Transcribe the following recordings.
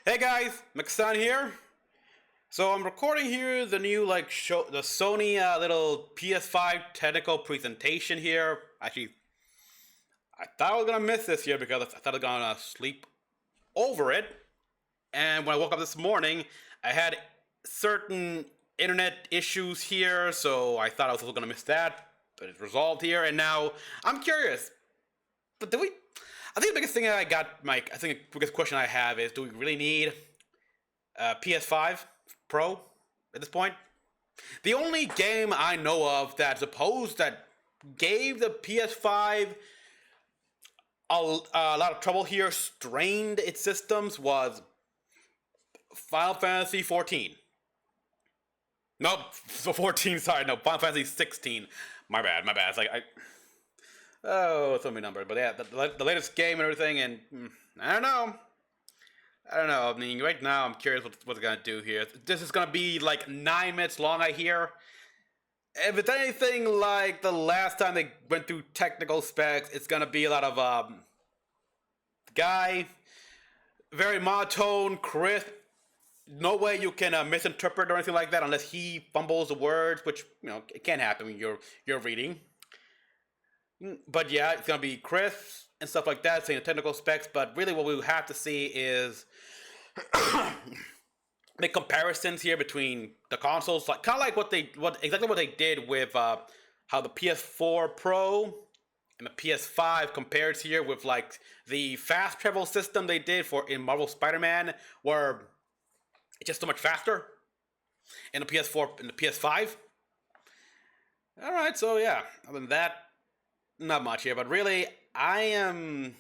Hey guys, Mecha-san here. So I'm recording here the new the Sony little PS5 technical presentation here. Actually, I thought I was gonna miss this here because I thought I was gonna sleep over it. And when I woke up this morning, I had certain internet issues here, so I thought I was also gonna miss that. But it's resolved here, and now I'm curious. But do we? I think the biggest thing that I got, Mike. I think the biggest question I have is: do we really need a PS5 Pro at this point? The only game I know of that gave the PS5 a lot of trouble here, strained its systems, was Final Fantasy 14. Nope, 14. Sorry, no, Final Fantasy 16. My bad. It's like so many numbers. But yeah, the latest game and everything, and I don't know. I mean, right now I'm curious what it's gonna do here. This is gonna be like 9 minutes long, I hear. If it's anything like the last time they went through technical specs, it's gonna be a lot of guy, very monotone, crisp. No way you can misinterpret or anything like that unless he fumbles the words, which it can't happen when you're reading. But yeah, it's gonna be crisp and stuff like that, saying the technical specs. But really, what we have to see is make comparisons here between the consoles, like kind of like exactly what they did with how the PS4 Pro and the PS5 compares here with like the fast travel system they did in Marvel Spider-Man, where it's just so much faster in the PS4 and the PS5. All right, so yeah, other than that, not much here, but really, I'm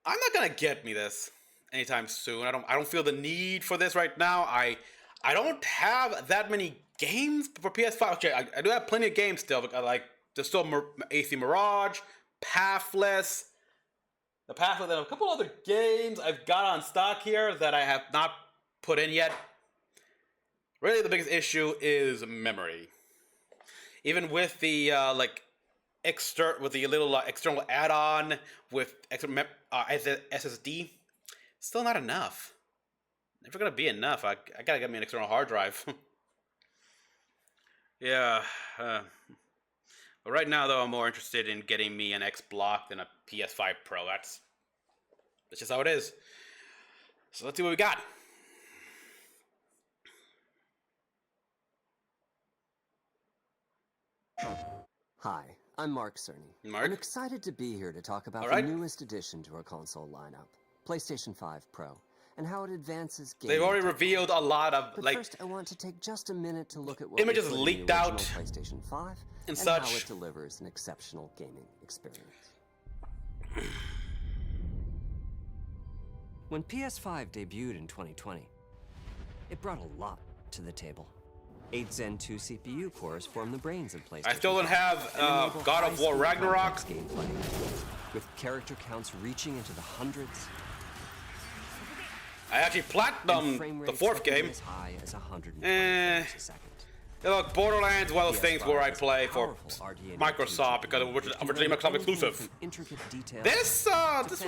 not gonna get me this anytime soon. I don't feel the need for this right now. I don't have that many games for PS5. Okay, I do have plenty of games still. Like there's still AC Mirage, Pathless, and a couple other games I've got on stock here that I have not put in yet. Really, the biggest issue is memory. Even with the with the little external add-on with SSD, still not enough. Never gonna be enough. I gotta get me an external hard drive. Yeah. But right now, though, I'm more interested in getting me an X Block than a PS5 Pro. That's just how it is. So let's see what we got. Hi, I'm Mark Cerny. Mark? I'm excited to be here to talk about the newest addition to our console lineup, PlayStation 5 Pro, and how it advances gaming. They've already revealed a lot of but first, I want to take just a minute to look at what images leaked out PlayStation 5 and how it delivers an exceptional gaming experience. When PS5 debuted in 2020, it brought a lot to the table. 8 Zen 2 CPU cores form the brains of PlayStation. I still don't have God of War Ragnarok. Gameplay, with character counts reaching into the hundreds. I actually platinumed the fourth game. As high as 120 frames a second. Look, Borderlands is one of those things where I play for Microsoft because it was originally Microsoft exclusive. This was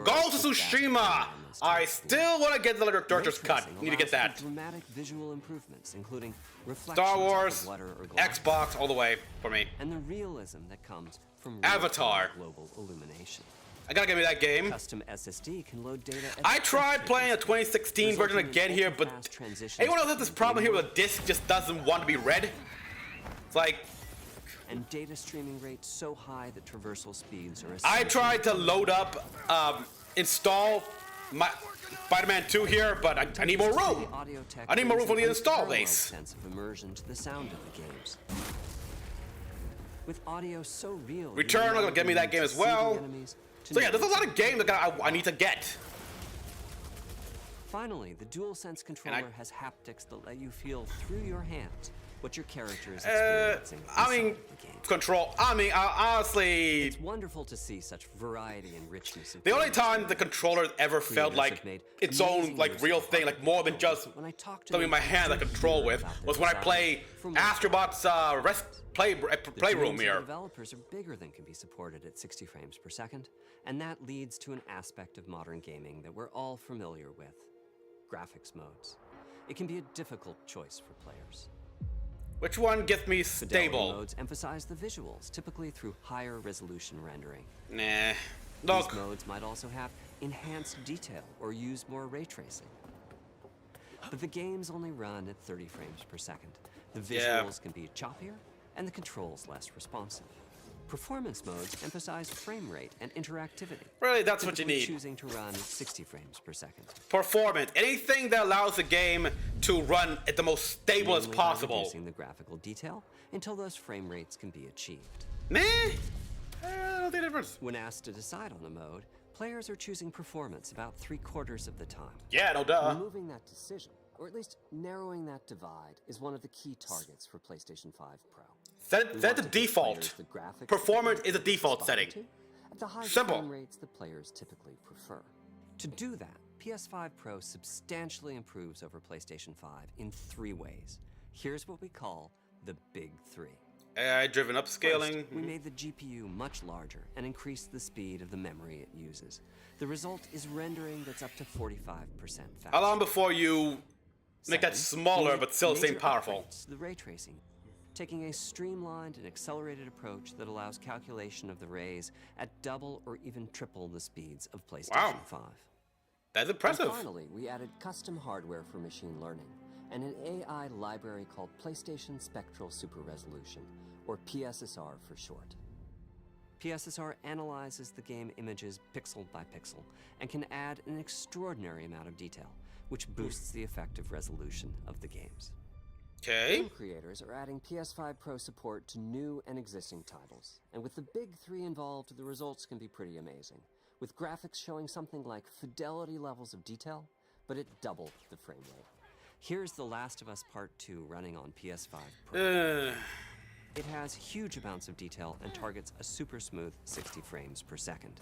Ghost of Tsushima. I still want to get the director's cut. Need to get that. Dramatic visual improvements, including Star Wars, Xbox, all the way for me. And the realism that comes from Avatar. Global illumination. I gotta get me that game. Custom SSD can load data. I tried playing a 2016 version again here, but anyone else has this problem here where the disc just doesn't want to be read? It's like... And data streaming rates so high that traversal speeds are... I tried to load up, install my Spider-Man 2 here, but I need more room. I need more room for the install base. Sense of immersion to the sound of the games. With audio so real... Return will get me that game as well. So yeah, there's a lot of games that I need to get. Finally, the DualSense controller has haptics that let you feel through your hand what your character is experiencing I mean, inside the game. control. I mean, honestly, It's wonderful to see such variety and richness. the only time the controller ever felt like its own like real thing, like more than just something in my hand I control with, was when I play Astrobot's playroom here. Developers are bigger than can be supported at 60 frames per second, and that leads to an aspect of modern gaming that we're all familiar with: graphics modes. It can be a difficult choice for players. Which one gets me Fidelity stable? modes emphasize the visuals, typically through higher resolution rendering. Nah. These Look, modes might also have enhanced detail or use more ray tracing. But the games only run at 30 frames per second. The visuals can be choppier and the controls less responsive. Performance modes emphasize frame rate and interactivity. really, that's what you typically need. choosing to run at 60 frames per second. Performance. Anything that allows the game to run at the most stable as Mainly by possible. reducing the graphical detail until those frame rates can be achieved. Nah. I don't see the difference. When asked to decide on a mode, players are choosing performance about 3/4 of the time. Yeah, no duh. Removing that decision, or at least narrowing that divide, is one of the key targets for PlayStation 5 Pro. That's the default. Performance is a default setting. At the high Simple. frame rates that players typically prefer. To do that, PS5 Pro substantially improves over PlayStation 5 in 3 ways. Here's what we call the Big 3. AI-driven upscaling. First, we made the GPU much larger and increased the speed of the memory it uses. The result is rendering that's up to 45% faster. How long before you make that Second, smaller we but still made same major powerful? upgrades to the ray tracing, taking a streamlined and accelerated approach that allows calculation of the rays at double or even triple the speeds of PlayStation 5. That's impressive. And finally, we added custom hardware for machine learning and an AI library called PlayStation Spectral Super Resolution, or PSSR for short. PSSR analyzes the game images pixel by pixel and can add an extraordinary amount of detail, which boosts the effective resolution of the games. Okay. Game creators are adding PS5 Pro support to new and existing titles, and with the Big 3 involved, the results can be pretty amazing, with graphics showing something like fidelity levels of detail, but at double the frame rate. Here's The Last of Us Part 2 running on PS5 Pro. It has huge amounts of detail and targets a super smooth 60 frames per second.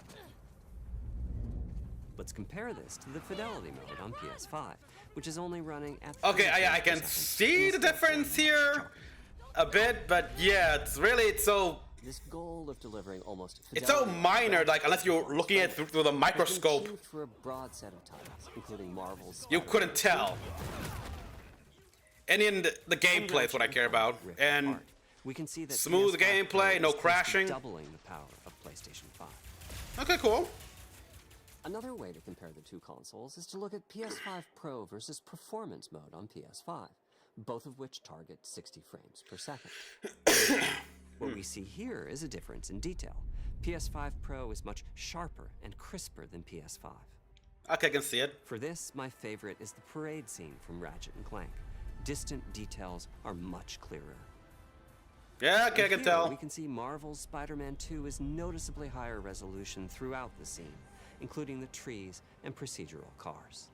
Let's compare this to the fidelity mode on PS5, which is only running at 30 Okay, I frames per can second see and the is still difference very here sharp. a bit, but yeah, it's so This goal of delivering almost it's so fidelity minor. Like unless you're looking at it through the has been microscope, achieved for a broad set of titles, including Marvel's you Spider-Man couldn't tell. And in the gameplay is what I care about, Rift and Apart. We can see that smooth PS5 Pro gameplay, is no close to crashing. doubling the power of PlayStation 5. okay, cool. Another way to compare the two consoles is to look at PS5 Pro versus Performance mode on PS5, both of which target 60 frames per second. What we see here is a difference in detail. PS5 Pro is much sharper and crisper than PS5. Okay, I can see it. For this, my favorite is the parade scene from Ratchet & Clank. Distant details are much clearer. Yeah, okay, I can Here, tell. we can see Marvel's Spider-Man 2 is noticeably higher resolution throughout the scene, including the trees and procedural cars.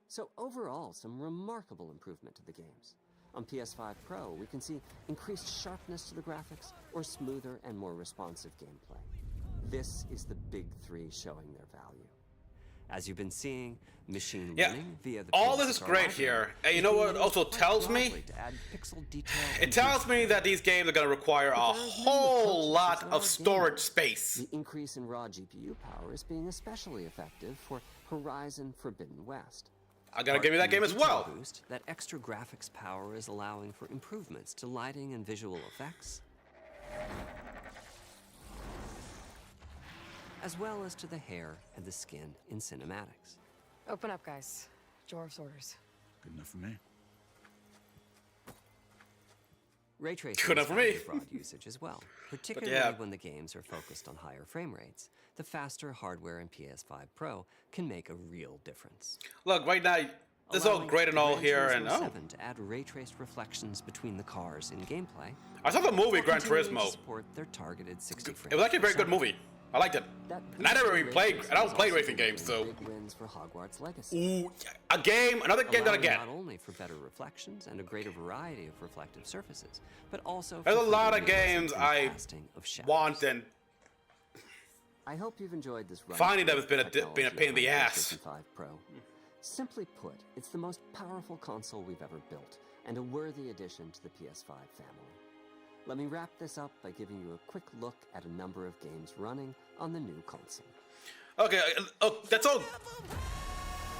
So overall, some remarkable improvement to the games. On PS5 Pro, we can see increased sharpness to the graphics or smoother and more responsive gameplay. This is the Big 3 showing their value. As you've been seeing, machine Yeah, learning via the all this is PSSR great library here. And you is know being what it used also quite tells me? broadly to add pixel detail It and tells me detail. that these games are gonna require a But there are many whole approaches lot to of our storage game. space. The increase in raw GPU power is being especially effective for Horizon Forbidden West. I gotta Apart give me that from the game as detail well. Boost, that extra graphics power is allowing for improvements to lighting and visual effects, as well as to the hair and the skin in cinematics. Open up, guys. Jorv's orders. Good enough for me. Ray tracing Good is enough for found me. in broad usage as well, particularly yeah. when the games are focused on higher frame rates. The faster hardware in PS5 Pro can make a real difference. Look, right now, this is all Allowing great and all Gran here, Turismo and 7 to add ray traced reflections between the cars in gameplay. I saw the movie while Gran continuing to Turismo. support their targeted 60 frames It was actually a per very good second. movie. I liked it. And I never really played. I don't play racing games, so. Big wins for Hogwarts Legacy. Ooh, a game, another game that I get. Not only for better reflections and a greater variety of reflective surfaces, but also There's a for lot further of games realism I and casting of shadows. want, and I hope you've enjoyed this run. finding them has been a pain in the ass. PlayStation 5 Pro. Simply put, it's the most powerful console we've ever built, and a worthy addition to the PS5 family. Let me wrap this up by giving you a quick look at a number of games running on the new console. Okay, that's all.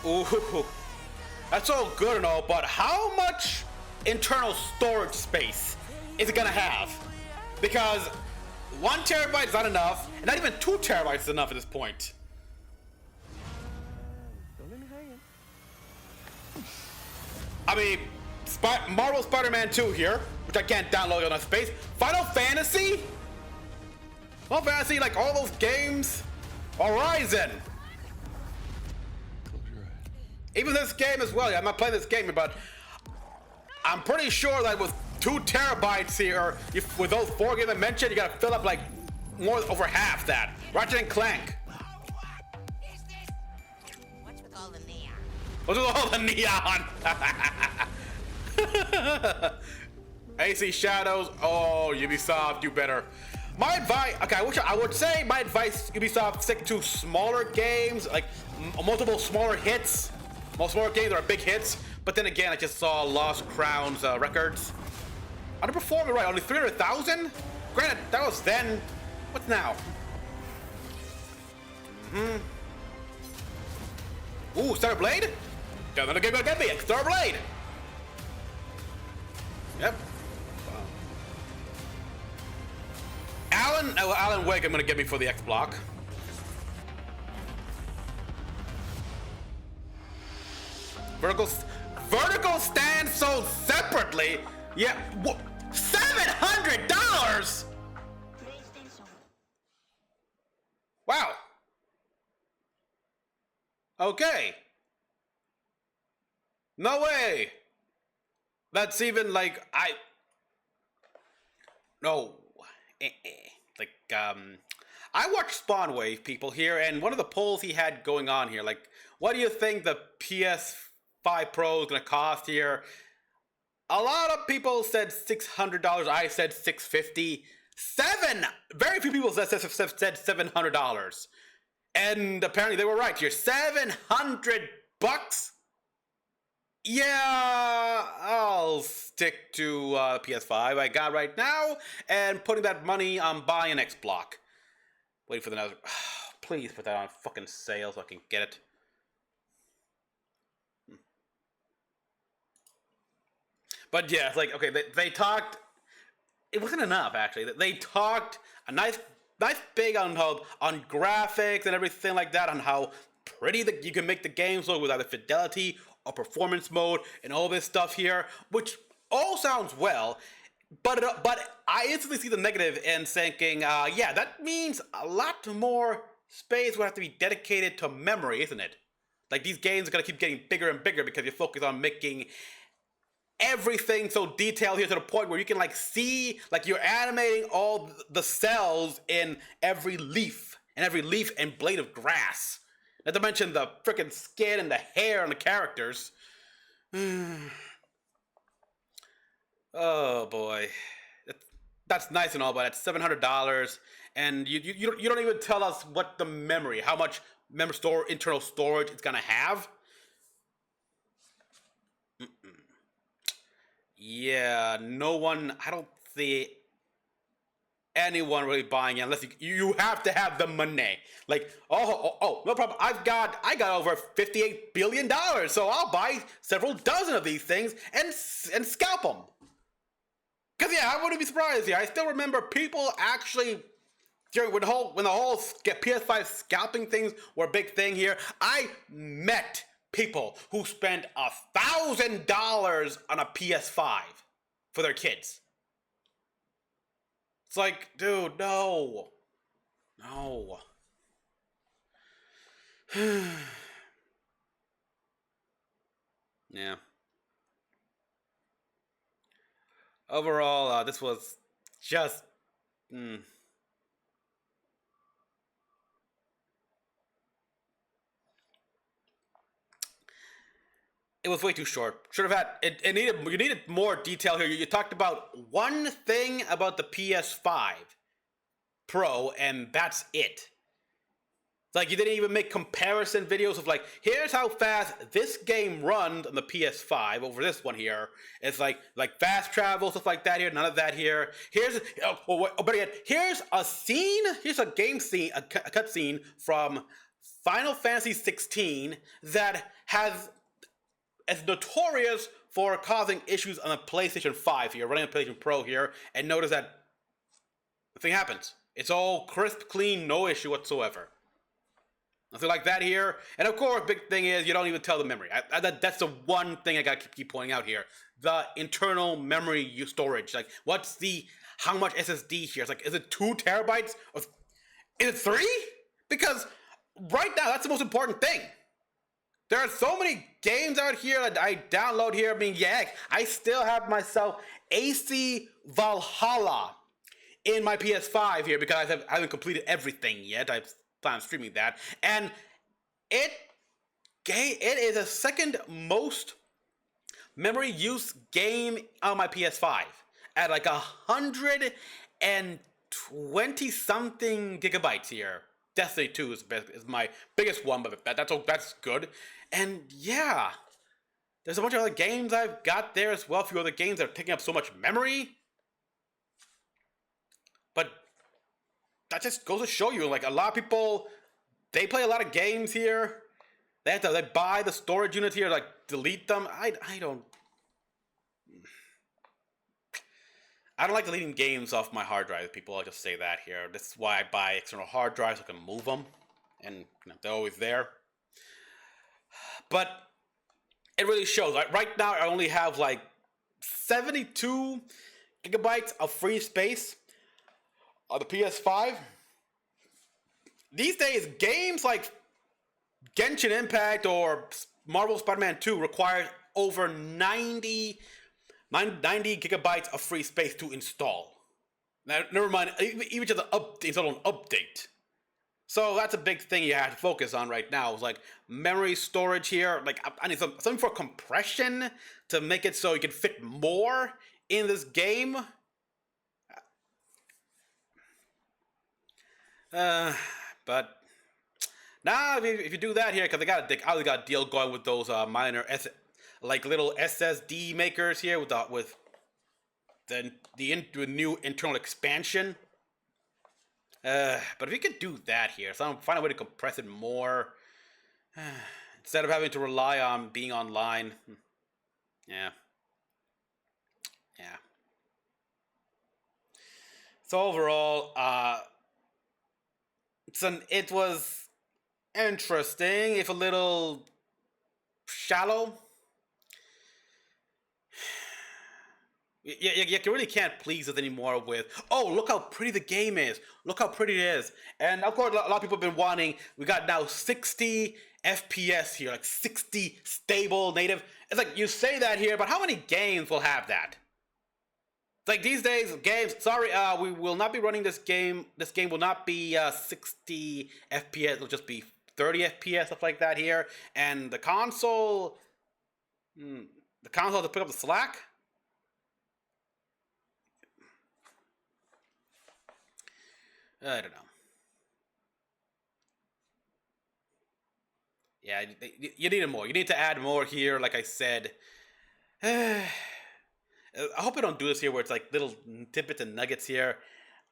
Ooh, that's all good and all, but how much internal storage space is it gonna have? Because 1 terabyte is not enough, and not even 2 terabytes is enough at this point. I mean, Marvel Spider-Man 2 here, which I can't download on enough space. Final Fantasy, like all those games. Horizon. Even this game as well. I'm not playing this game, but I'm pretty sure that with 2 terabytes here, with those 4 games I mentioned, you gotta fill up like over half that. Ratchet and Clank. What's with all the neon? What's with all the neon? AC Shadows. Oh, Ubisoft, you better. My advice, okay, I would say my advice, Ubisoft, stick to smaller games, like multiple smaller hits. Most smaller games are big hits, but then again, I just saw Lost Crowns records. Underperforming, right? Only 300,000? Granted, that was then. What's now? Ooh, Star Blade? Don't know the game gonna get me. Star Blade. Yep. Alan Wake, I'm gonna get me for the X block. Vertical stands sold separately. Yeah, $700. Wow. Okay. No way. That's even like no. Like I watched Spawn Wave people here, and one of the polls he had going on here, like, what do you think the PS5 Pro is gonna cost here? A lot of people said $600. I said $650. Very few people said $700, and apparently they were right here. $700. Yeah, I'll stick to PS5 I got right now and putting that money on buying an X block. Waiting for the next. Please put that on fucking sale so I can get it. But yeah, it's like, okay, they talked. It wasn't enough actually. They talked a nice big on graphics and everything like that, on how pretty you can make the games look with either fidelity or performance mode and all this stuff here, which all sounds well, but I instantly see the negative in thinking, yeah, that means a lot more space will have to be dedicated to memory, isn't it? Like, these games are gonna keep getting bigger and bigger because you focus on making everything so detailed here to the point where you can like see, like, you're animating all the cells in every leaf and blade of grass. Not to mention the freaking skin and the hair on the characters. Oh boy, that's nice and all, but it's $700, and you don't even tell us what the memory, how much internal storage it's gonna have. Yeah, no one. I don't see anyone really buying it unless you have to have the money. Like, oh, no problem. I got over $58 billion, so I'll buy several dozen of these things and scalp them. Cause yeah, I wouldn't be surprised. Yeah, I still remember people actually when the whole PS5 scalping things were a big thing here. I met people who spent $1,000 on a PS5 for their kids. It's like, dude, no. Yeah. Overall, this was just it was way too short. Should have had it needed you needed more detail here. You talked about one thing about the PS5 Pro, and that's it. It's like you didn't even make comparison videos of like, here's how fast this game runs on the PS5 over this one here. It's like fast travel, stuff like that here. None of that here. Here's better yet, here's a scene. Here's a game scene, a cut scene from Final Fantasy 16 that is notorious for causing issues on the PlayStation 5 here, running on PlayStation Pro here, and notice that nothing happens. It's all crisp, clean, no issue whatsoever. Nothing like that here. And of course, big thing is you don't even tell the memory. That's the one thing I gotta keep pointing out here. The internal memory storage. Like, how much SSD here? It's like, is it 2 terabytes? Is it 3? Because right now, that's the most important thing. There are so many games out here that I download here. I mean, yeah, I still have myself AC Valhalla in my PS5 here because I haven't completed everything yet. I plan on streaming that, and it is the second most memory use game on my PS5 at like 120 something gigabytes here. Destiny 2 is my biggest one, but that's good. And yeah, there's a bunch of other games I've got there as well. A few other games that are taking up so much memory. But that just goes to show you, like, a lot of people, they play a lot of games here. They buy the storage unit here, like, delete them. I don't like deleting games off my hard drive, people. I'll just say that here. This is why I buy external hard drives, so I can move them. And they're always there. But it really shows. Right now, I only have like 72 gigabytes of free space on the PS5. These days, games like Genshin Impact or Marvel Spider-Man 2 require over 90 gigabytes of free space to install. Now, never mind, even just install an update. So that's a big thing you have to focus on right now. Is like memory storage here. Like, I need something for compression to make it so you can fit more in this game. But now if you do that here, because I got a deal going with those minor little SSD makers here with the new internal expansion. But if you could do that here, find a way to compress it more instead of having to rely on being online. Yeah. So overall, it was interesting, if a little shallow. You really can't please us anymore with, oh, look how pretty the game is. Look how pretty it is. And of course, a lot of people have been wanting, we got now 60 FPS here, like 60 stable native. It's like, you say that here, but how many games will have that? It's like these days, games, sorry, we will not be running this game. This game will not be 60 FPS. It'll just be 30 FPS, stuff like that here. And the console has to pick up the slack. I don't know. Yeah, you need more. You need to add more here, like I said. I hope I don't do this here where it's like little tidbits and nuggets here.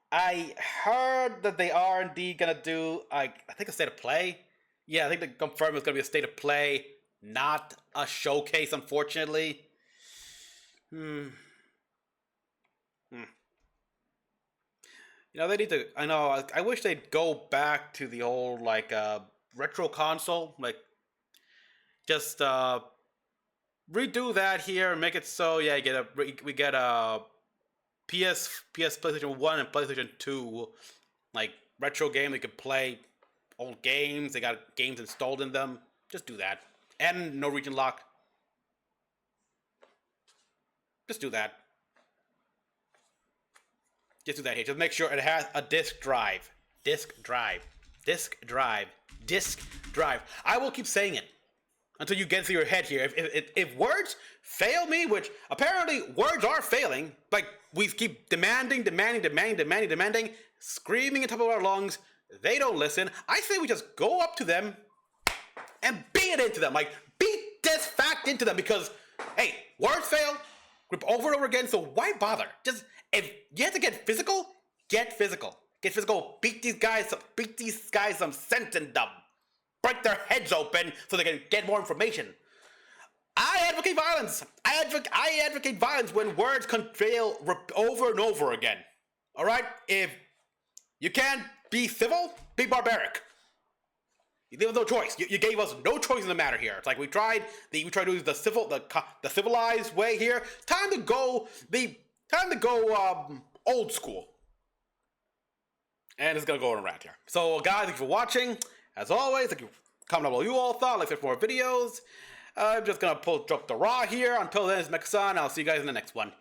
I heard that they are indeed going to do, I think, a state of play. Yeah, I think they confirmed it's going to be a state of play, not a showcase, unfortunately. They need to, I wish they'd go back to the old, like, retro console. Like, just, redo that here and make it so, yeah, we get a PS PlayStation 1 and PlayStation 2, like, retro game. They could play old games. They got games installed in them. Just do that. And no region lock. Just do that. Just do that here. Just make sure it has a disk drive. Disk drive. Disk drive. Disk drive. I will keep saying it. until you get through your head here. If words fail me, which apparently words are failing, like we keep demanding, screaming at the top of our lungs, they don't listen. I say we just go up to them and beat it into them. Like, beat this fact into them because, hey, words fail, grip over and over again, so why bother? Just, if you have to get physical, get physical. Get physical, beat these guys some sense in them. Break their heads open so they can get more information. I advocate violence. I advocate violence when words can fail over and over again. All right? If you can't be civil, be barbaric. You gave us no choice. You gave us no choice in the matter here. It's like we tried to use the civilized way here. Time to go old school. And it's gonna go on a rant here. So guys, thank you for watching. As always, thank you for comment down below what you all thought. Like for more videos. I'm just gonna drop the raw here. Until then, it's Mecha-san. I'll see you guys in the next one.